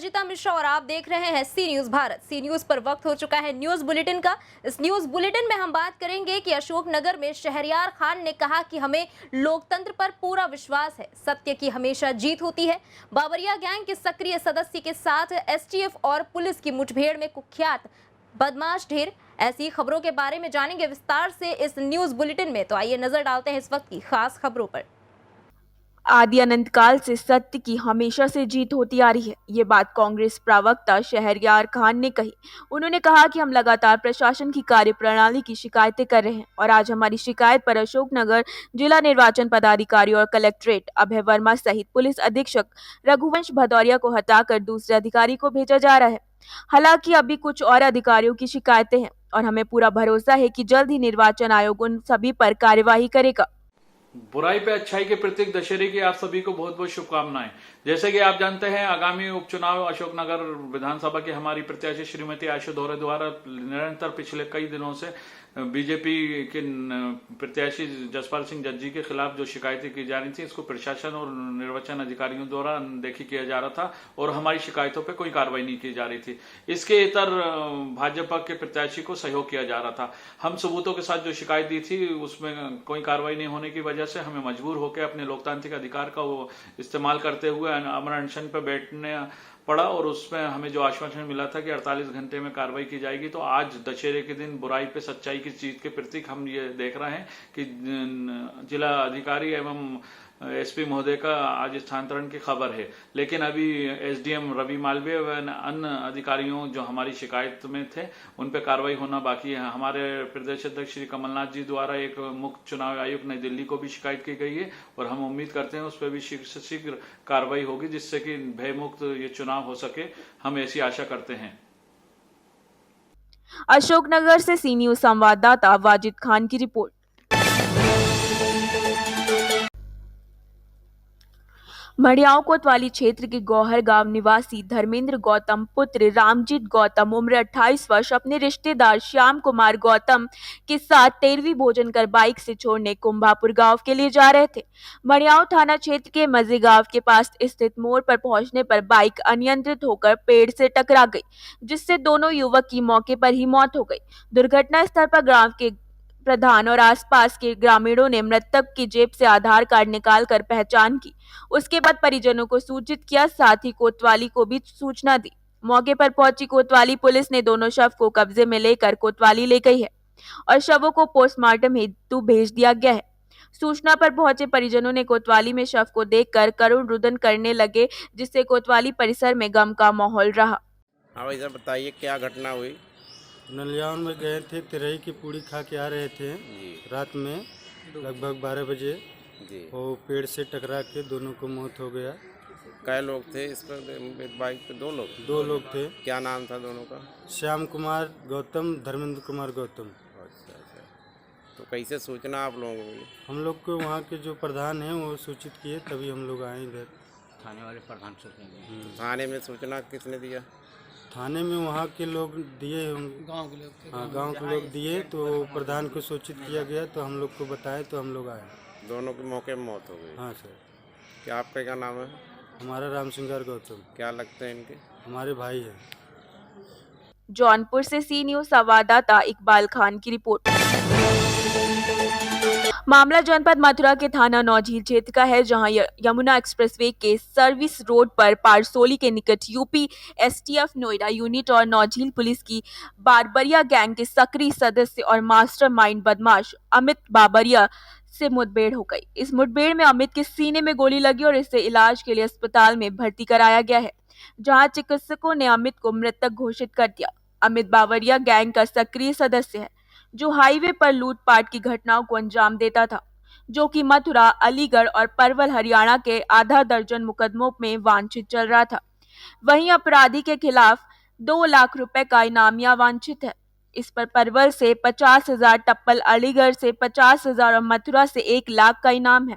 अर्जिता मिश्रा और आप देख रहे हैं सी न्यूज भारत। सी न्यूज पर वक्त हो चुका है न्यूज बुलेटिन का। इस न्यूज बुलेटिन में हम बात करेंगे कि अशोकनगर में शहरयार खान ने कहा कि हमें लोकतंत्र पर पूरा विश्वास है, सत्य की हमेशा जीत होती है। बाबरिया गैंग के सक्रिय सदस्य के साथ एसटीएफ और पुलिस की मुठभेड़ में कुख्यात बदमाश ढेर। ऐसी खबरों के बारे में जानेंगे विस्तार से इस न्यूज बुलेटिन में। तो आइए नजर डालते हैं इस वक्त की खास खबरों पर। आदि अनंत काल से सत्य की हमेशा से जीत होती आ रही है। ये बात कांग्रेस प्रवक्ता शहरयार खान ने कही। उन्होंने कहा कि हम लगातार प्रशासन की कार्यप्रणाली की शिकायतें कर रहे हैं और आज हमारी शिकायत पर अशोकनगर जिला निर्वाचन पदाधिकारी और कलेक्ट्रेट अभय वर्मा सहित पुलिस अधीक्षक रघुवंश भदौरिया को हटाकर दूसरे अधिकारी को भेजा जा रहा है। हालांकि अभी कुछ और अधिकारियों की शिकायतें हैं और हमें पूरा भरोसा है कि जल्द ही निर्वाचन आयोग उन सभी पर कार्यवाही करेगा। बुराई पे अच्छाई के प्रतीक दशहरे की आप सभी को बहुत बहुत शुभकामनाएं। जैसे कि आप जानते हैं, आगामी उपचुनाव अशोकनगर विधानसभा की हमारी प्रत्याशी श्रीमती आशु दोहरे द्वारा निरंतर पिछले कई दिनों से बीजेपी के प्रत्याशी जसपाल सिंह जज्जी के खिलाफ जो शिकायतें की जा रही थी, इसको प्रशासन और निर्वाचन अधिकारियों द्वारा अनदेखी किया जा रहा था और हमारी शिकायतों पर कोई कार्रवाई नहीं की जा रही थी। इसके इतर भाजपा के प्रत्याशी को सहयोग किया जा रहा था। हम सबूतों के साथ जो शिकायत दी थी उसमें कोई कार्रवाई नहीं होने की वजह से हमें मजबूर होकर अपने लोकतांत्रिक अधिकार का वो इस्तेमाल करते हुए अमर अनशन पर बैठने पड़ा और उसमें हमें जो आश्वासन मिला था कि 48 घंटे में कार्रवाई की जाएगी। तो आज दशहरे के दिन बुराई पे सच्चाई की जीत के प्रतीक हम ये देख रहे हैं कि जिला अधिकारी एवं एसपी महोदय का आज स्थानांतरण की खबर है, लेकिन अभी एसडीएम रवि मालवीय व अन्य अधिकारियों जो हमारी शिकायत में थे उन पर कार्रवाई होना बाकी है। हमारे प्रदेश अध्यक्ष श्री कमलनाथ जी द्वारा एक मुख्य चुनाव आयुक्त नई दिल्ली को भी शिकायत की गई है और हम उम्मीद करते हैं उस पर भी शीघ्र से शीघ्र कार्रवाई होगी जिससे कि भयमुक्त ये चुनाव हो सके। हम ऐसी आशा करते हैं। अशोकनगर से सी न्यूज संवाददाता वाजिद खान की रिपोर्ट। मड़ियाओं कोतवाली क्षेत्र के गौहर गांव निवासी धर्मेंद्र गौतम पुत्र रामजीत गौतम उम्र 28 वर्ष अपने रिश्तेदार श्याम कुमार गौतम के साथ 13वीं भोजन कर बाइक से छोड़ने कुंभापुर गांव के लिए जा रहे थे। मड़ियाओं थाना क्षेत्र के मजे गांव के पास स्थित मोड़ पर पहुंचने पर बाइक अनियंत्रित होकर पेड़ से टकरा गई, जिससे दोनों युवक की मौके पर ही मौत हो गई। दुर्घटना स्थल पर गांव के प्रधान और आसपास के ग्रामीणों ने मृतक की जेब से आधार कार्ड निकालकर पहचान की। उसके बाद परिजनों को सूचित किया, साथ ही कोतवाली को भी सूचना दी। मौके पर पहुंची कोतवाली पुलिस ने दोनों शव को कब्जे में लेकर कोतवाली ले गई है और शवों को पोस्टमार्टम हेतु भेज दिया गया है। सूचना पर पहुंचे परिजनों ने कोतवाली में शव को देखकर करुण रुदन करने लगे, जिससे कोतवाली परिसर में गम का माहौल रहा। भाई साहब बताइए क्या घटना हुई? नलियावन में गए थे, तिरही की पूड़ी खा के आ रहे थे रात में लगभग 12 बजे। वो पेड़ से टकरा के दोनों को मौत हो गया। कै लोग थे इस पर बाइक पे? दो लोग थे। क्या नाम था दोनों का? श्याम कुमार गौतम, धर्मेंद्र कुमार गौतम। अच्छा। तो कैसे सूचना आप लोगों को? हम लोग को वहाँ के जो प्रधान हैं वो सूचित किए, तभी हम लोग आए इधर। थाने वाले प्रधान थाने में सूचना किसने दिया? थाने में वहाँ के लोग दिए होंगे, गाँव के लोग दिए, तो प्रधान को सूचित किया गया, तो हम लोग को बताए तो हम लोग आए। दोनों के मौके में मौत हो गई? हाँ सर। क्या आपका क्या नाम है? हमारा राम सिंगार गौतम। क्या लगते हैं इनके? हमारे भाई हैं। जौनपुर से सी न्यूज संवाददाता इकबाल खान की रिपोर्ट। मामला जनपद मथुरा के थाना नौझील क्षेत्र का है, जहां यमुना एक्सप्रेसवे के सर्विस रोड पर पारसोली के निकट यूपी एसटीएफ नोएडा यूनिट और नौझील पुलिस की बाबरिया गैंग के सक्रिय सदस्य और मास्टरमाइंड बदमाश अमित बाबरिया से मुठभेड़ हो गई। इस मुठभेड़ में अमित के सीने में गोली लगी और इसे इलाज के लिए अस्पताल में भर्ती कराया गया है, जहां चिकित्सकों ने अमित को मृतक घोषित कर दिया। अमित बाबरिया गैंग का सक्रिय सदस्य है, जो हाईवे पर लूटपाट की घटनाओं को अंजाम देता था, जो कि मथुरा, अलीगढ़ और परवल हरियाणा के आधा दर्जन मुकदमों में वांछित चल रहा था। वहीं अपराधी के खिलाफ 2 लाख रुपए का इनामिया वांछित है। इस पर परवल से 50,000, टप्पल अलीगढ़ से 50,000 और मथुरा से 1 लाख का इनाम है।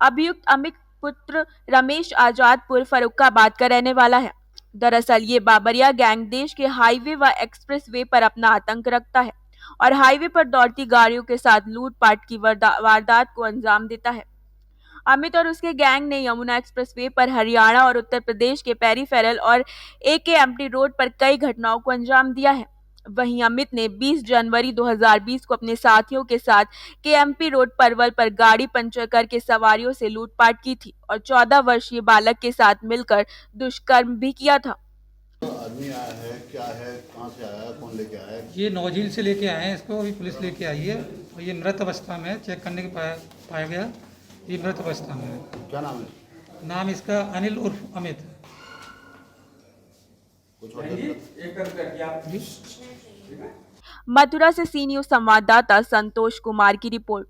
अभियुक्त अमित पुत्र रमेश आजादपुर फर्रुखाबाद का रहने वाला है। दरअसल ये बाबरिया गैंग देश के हाईवे व एक्सप्रेसवे पर अपना आतंक रखता है और हाईवे पर दौड़ती गाड़ियों के साथ लूटपाट की वारदात को अंजाम देता है। अमित और उसके गैंग ने यमुना एक्सप्रेसवे पर हरियाणा और उत्तर प्रदेश के पेरीफेरल और एकेएमटी रोड पर कई घटनाओं को अंजाम दिया है। वहीं अमित ने 20 जनवरी 2020 को अपने साथियों के साथ केएमपी रोड परवल पर गाड़ी पंचर करके सवारियों से लूटपाट की थी और 14 वर्षीय बालक के साथ मिलकर दुष्कर्म भी किया था। आदमी आया है, क्या है, कहाँ से आया है, कौन लेके आया है? ये नौझील से लेके आए हैं, इसको अभी पुलिस लेके आई है और ये मृत अवस्था में है। चेक करने के पाया गया ये मृत अवस्था में है। क्या नाम है? नाम इसका अनिल उर्फ अमित। कुछ और मथुरा से सी न्यूज संवाददाता संतोष कुमार की रिपोर्ट।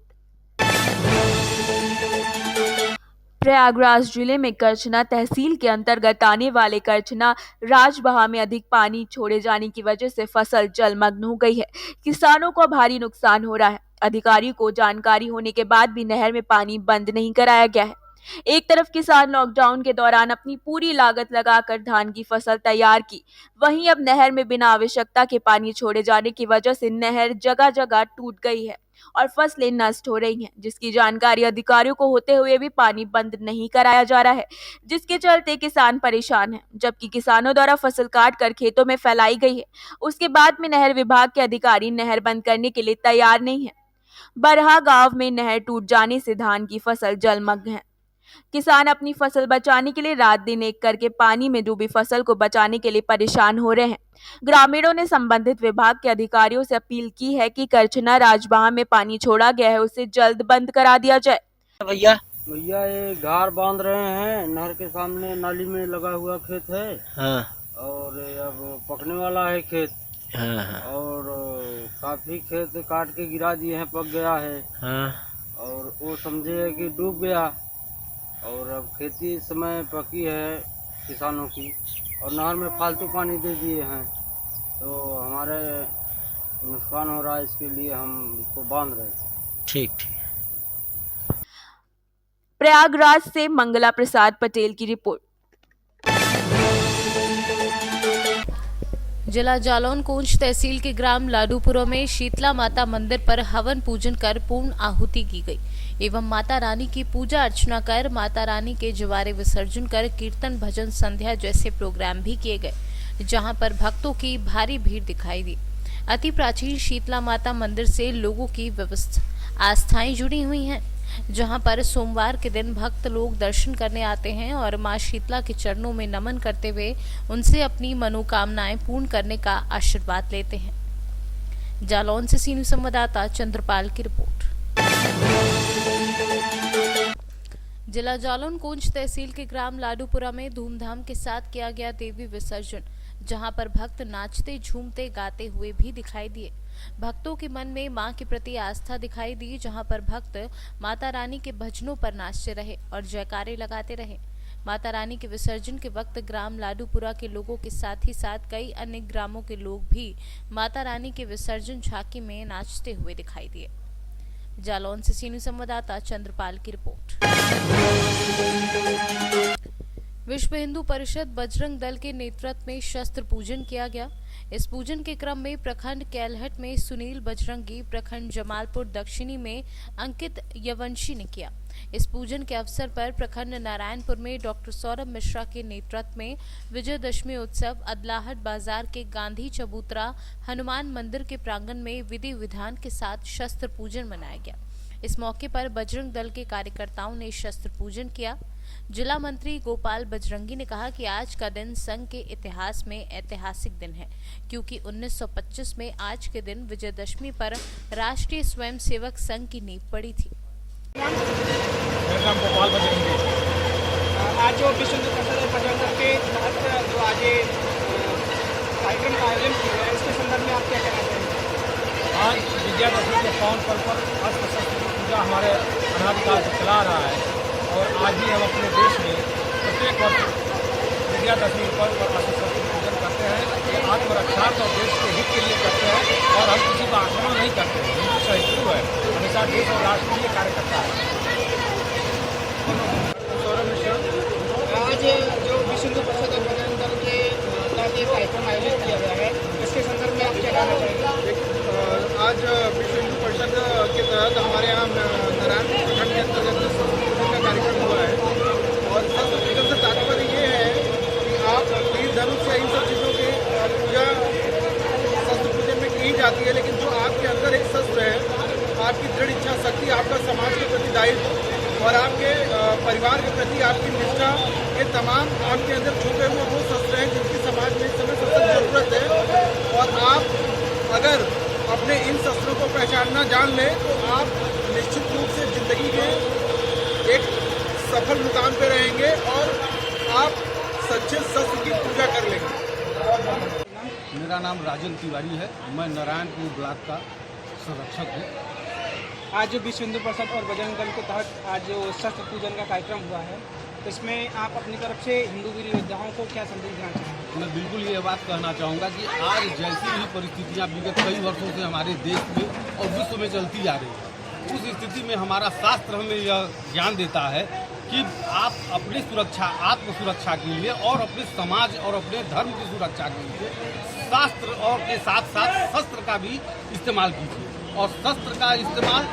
प्रयागराज जिले में करछना तहसील के अंतर्गत आने वाले करछना राजबहा में अधिक पानी छोड़े जाने की वजह से फसल जलमग्न हो गई है। किसानों को भारी नुकसान हो रहा है। अधिकारियों को जानकारी होने के बाद भी नहर में पानी बंद नहीं कराया गया है। एक तरफ किसान लॉकडाउन के दौरान अपनी पूरी लागत लगाकर धान की फसल तैयार की, वहीं अब नहर में बिना आवश्यकता के पानी छोड़े जाने की वजह से नहर जगह जगह टूट गई है और फसलें नष्ट हो रही हैं, जिसकी जानकारी अधिकारियों को होते हुए भी पानी बंद नहीं कराया जा रहा है, जिसके चलते किसान परेशान हैं। जबकि किसानों द्वारा फसल काट कर खेतों में फैलाई गई है, उसके बाद में नहर विभाग के अधिकारी नहर बंद करने के लिए तैयार नहीं है। बरहा गांव में नहर टूट जाने से धान की फसल जलमग्न है। किसान अपनी फसल बचाने के लिए रात दिन एक करके पानी में डूबी फसल को बचाने के लिए परेशान हो रहे हैं। ग्रामीणों ने संबंधित विभाग के अधिकारियों से अपील की है कि करछना राजबहा में पानी छोड़ा गया है, उसे जल्द बंद करा दिया जाए। भैया ये घार बांध रहे हैं, नहर के सामने नाली में लगा हुआ खेत है। हाँ। और अब पकने वाला है खेत। हाँ। और काफी खेत काट के गिरा दिए हैं, पक गया है। हाँ। और वो समझे कि डूब गया और अब खेती इस समय पकी है किसानों की और नहर में फालतू पानी दे दिए हैं, तो हमारे नुकसान हो रहा है। इसके लिए हम इसको बांध रहे हैं। ठीक। प्रयागराज से मंगला प्रसाद पटेल की रिपोर्ट। जिला जालौन कोंच तहसील के ग्राम लाडूपुरा में शीतला माता मंदिर पर हवन पूजन कर पूर्ण आहुति की गई एवं माता रानी की पूजा अर्चना कर माता रानी के जवारे विसर्जन कर कीर्तन भजन संध्या जैसे प्रोग्राम भी किए गए, जहां पर भक्तों की भारी भीड़ दिखाई दी। अति प्राचीन शीतला माता मंदिर से लोगों की व्यवस्था आस्थाएं जुड़ी हुई हैं, जहां पर सोमवार के दिन भक्त लोग दर्शन करने आते हैं और मां शीतला के चरणों में नमन करते हुए उनसे अपनी मनोकामनाएं पूर्ण करने का आशीर्वाद लेते हैं। जालौन से सीनियर संवाददाता चंद्रपाल की रिपोर्ट। जिला जालौन कोंच तहसील के ग्राम लाडूपुरा में धूमधाम के साथ किया गया देवी विसर्जन, जहां पर भक्त नाचते झूमते गाते हुए भी दिखाई दिए। भक्तों के मन में मां के प्रति आस्था दिखाई दी, जहां पर भक्त माता रानी के भजनों पर नाचते रहे और जयकारे लगाते रहे। माता रानी के विसर्जन के वक्त ग्राम लाडूपुरा के लोगों के साथ ही साथ कई अन्य ग्रामों के लोग भी माता रानी के विसर्जन झांकी में नाचते हुए दिखाई दिए। जालौन से सीनियर संवाददाता चंद्रपाल की रिपोर्ट। विश्व हिंदू परिषद बजरंग दल के नेतृत्व में शस्त्र पूजन किया गया। इस पूजन के क्रम में प्रखंड कैलहट में सुनील बजरंगी, प्रखंड जमालपुर दक्षिणी में अंकित यवंशी ने किया। इस पूजन के अवसर पर प्रखंड नारायणपुर में डॉक्टर सौरभ मिश्रा के नेतृत्व में विजयदशमी उत्सव अदलाहट बाजार के गांधी चबूतरा हनुमान मंदिर के प्रांगण में विधि विधान के साथ शस्त्र पूजन मनाया गया। इस मौके पर बजरंग दल के कार्यकर्ताओं ने शस्त्र पूजन किया। जिला मंत्री गोपाल बजरंगी ने कहा कि आज का दिन संघ के इतिहास में ऐतिहासिक दिन है, क्योंकि 1925 में आज के दिन विजयदशमी पर राष्ट्रीय स्वयंसेवक संघ की नींव पड़ी थी। मेरा नाम गोपाल बजरंगी। आज जो विश्व हिंदू परिषद बजरंग दल के तहत जो आज कार्यक्रम का आयोजन किया गया, इसके संदर्भ में आप क्या कहना चाहेंगे? आज विजयादशमी के पावन पर्व पर अस्त्र शस्त्र की पूजा हमारे अनादिकाल से चला रहा है और आज भी हम अपने देश में प्रत्येक वर्ष विजयादशमी पर्व पर अस्त्र शस्त्र की पूजन करते हैं। ये आत्मरक्षा और देश के हित के लिए करते हैं और हम किसी का आक्रमण नहीं करते हैं। हिंदू सहिष्णु है, हमेशा देश और राष्ट्र के लिए कार्य करता है। सौरभ मिश्रा। आज जो विश्व हिंदू परिषद और बजरंग दल के कार्यक्रम आयोजित किया गया है, इसके संदर्भ में आप क्या कहना चाहेंगे? आज विश्व हिंदू परिषद के तहत हमारे यहाँ नारायण प्रखंड के अंतर्गत का कार्यक्रम समाज के प्रति दायित्व और आपके परिवार के प्रति आपकी निष्ठा, ये तमाम आपके अंदर छुपे हुए वो शस्त्र हैं जिनकी समाज में इस समय सबसे ज़रूरत है। और आप अगर अपने इन शस्त्रों को पहचानना जान लें तो आप निश्चित रूप से ज़िंदगी के एक सफल मुकाम पे रहेंगे और आप सच्चे शस्त्र की पूजा कर लेंगे। मेरा नाम राजन तिवारी है, मैं नारायणपुर ब्लॉक का संरक्षक हूँ। आज जो विश्व हिंदू परिषद और बजरंग दल के तहत आज जो शस्त्र पूजन का कार्यक्रम हुआ है, तो इसमें आप अपनी तरफ से हिंदू वीर योद्धाओं को क्या संदेश देना चाहेंगे? मैं बिल्कुल ये बात कहना चाहूँगा कि आज जैसी भी परिस्थितियाँ विगत कई वर्षों से हमारे देश में और विश्व में चलती जा रही है, उस स्थिति में हमारा शास्त्र हमें यह ज्ञान देता है कि आप अपनी सुरक्षा, आत्म सुरक्षा के लिए और अपने समाज और अपने धर्म की सुरक्षा के लिए शास्त्र और के साथ साथ शस्त्र का भी इस्तेमाल कीजिए। और शस्त्र का इस्तेमाल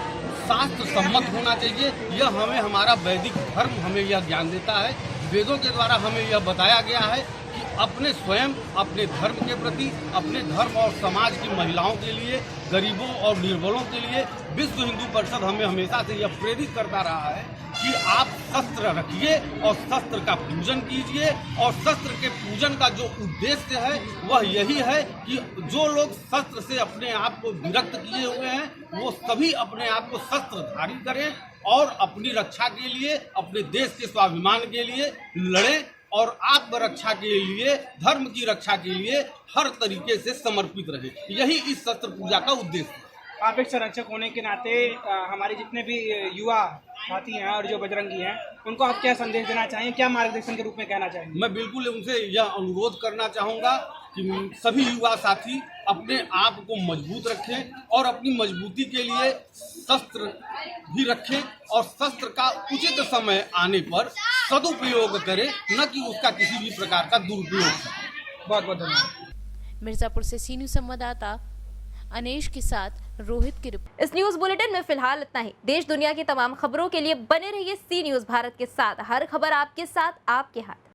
शास्त्र सम्मत होना चाहिए। यह हमें हमारा वैदिक धर्म हमें यह ज्ञान देता है। वेदों के द्वारा हमें यह बताया गया है कि अपने स्वयं अपने धर्म के प्रति, अपने धर्म और समाज की महिलाओं के लिए, गरीबों और निर्बलों के लिए विश्व हिंदू परिषद हमें हमेशा से यह प्रेरित करता रहा है कि आप शस्त्र रखिए और शस्त्र का पूजन कीजिए। और शस्त्र के पूजन का जो उद्देश्य है वह यही है कि जो लोग शस्त्र से अपने आप को विरक्त किए हुए हैं वो सभी अपने आप को शस्त्रधारी करें और अपनी रक्षा के लिए, अपने देश के स्वाभिमान के लिए लड़ें और आत्मरक्षा के लिए, धर्म की रक्षा के लिए हर तरीके से समर्पित रहे। यही इस शस्त्र पूजा का उद्देश्य है। आप एक संरक्षक होने के नाते हमारे जितने भी युवा साथी हैं और जो बजरंगी हैं, उनको आप क्या संदेश देना चाहेंगे, क्या मार्गदर्शन के रूप में कहना चाहेंगे? मैं बिल्कुल उनसे यह अनुरोध करना चाहूँगा कि सभी युवा साथी अपने आप को मजबूत रखें और अपनी मजबूती के लिए शस्त्र भी रखें और शस्त्र का उचित समय आने पर सदुपयोग करें, न कि उसका किसी भी प्रकार का दुरुपयोग करें। बहुत बहुत धन्यवाद। मिर्जापुर से सी न्यूज़ संवाददाता अनेश के साथ रोहित की रिपोर्ट। इस न्यूज बुलेटिन में फिलहाल इतना ही। देश दुनिया की तमाम खबरों के लिए बने रहिए सी न्यूज भारत के साथ। हर खबर आपके साथ, आपके हाथ।